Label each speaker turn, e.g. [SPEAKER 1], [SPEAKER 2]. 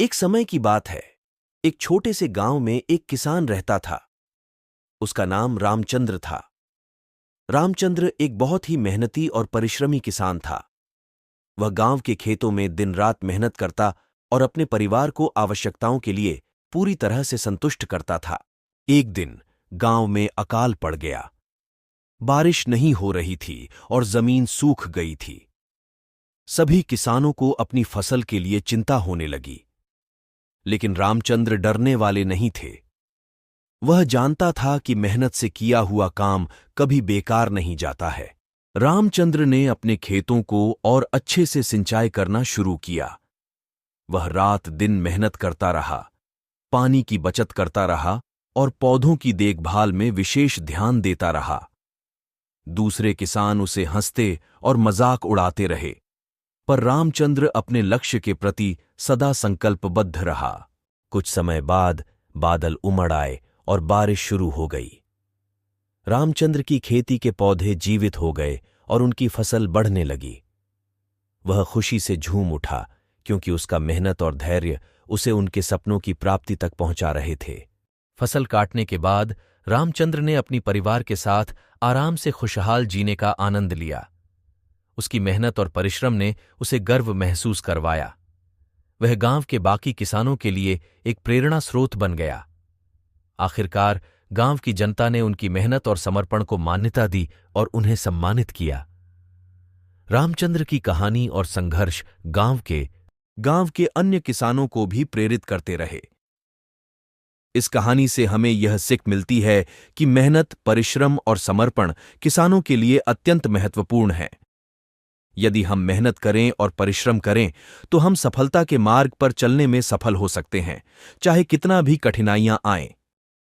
[SPEAKER 1] एक समय की बात है। एक छोटे से गांव में एक किसान रहता था। उसका नाम रामचंद्र था। रामचंद्र एक बहुत ही मेहनती और परिश्रमी किसान था। वह गांव के खेतों में दिन रात मेहनत करता और अपने परिवार को आवश्यकताओं के लिए पूरी तरह से संतुष्ट करता था। एक दिन गांव में अकाल पड़ गया। बारिश नहीं हो रही थी और जमीन सूख गई थी। सभी किसानों को अपनी फसल के लिए चिंता होने लगी। लेकिन रामचंद्र डरने वाले नहीं थे। वह जानता था कि मेहनत से किया हुआ काम कभी बेकार नहीं जाता है। रामचंद्र ने अपने खेतों को और अच्छे से सिंचाई करना शुरू किया। वह रात दिन मेहनत करता रहा, पानी की बचत करता रहा और पौधों की देखभाल में विशेष ध्यान देता रहा। दूसरे किसान उसे हंसते और मजाक उड़ाते रहे, पर रामचंद्र अपने लक्ष्य के प्रति सदा संकल्पबद्ध रहा। कुछ समय बाद बादल उमड़ आए और बारिश शुरू हो गई। रामचंद्र की खेती के पौधे जीवित हो गए और उनकी फसल बढ़ने लगी। वह खुशी से झूम उठा, क्योंकि उसका मेहनत और धैर्य उसे उनके सपनों की प्राप्ति तक पहुंचा रहे थे। फसल काटने के बाद रामचंद्र ने अपनी परिवार के साथ आराम से खुशहाल जीने का आनंद लिया। उसकी मेहनत और परिश्रम ने उसे गर्व महसूस करवाया। वह गांव के बाकी किसानों के लिए एक प्रेरणा स्रोत बन गया। आखिरकार गांव की जनता ने उनकी मेहनत और समर्पण को मान्यता दी और उन्हें सम्मानित किया। रामचंद्र की कहानी और संघर्ष गांव के अन्य किसानों को भी प्रेरित करते रहे। इस कहानी से हमें यह सीख मिलती है कि मेहनत, परिश्रम और समर्पण किसानों के लिए अत्यंत महत्वपूर्ण है। यदि हम मेहनत करें और परिश्रम करें तो हम सफलता के मार्ग पर चलने में सफल हो सकते हैं, चाहे कितना भी कठिनाइयां आएं।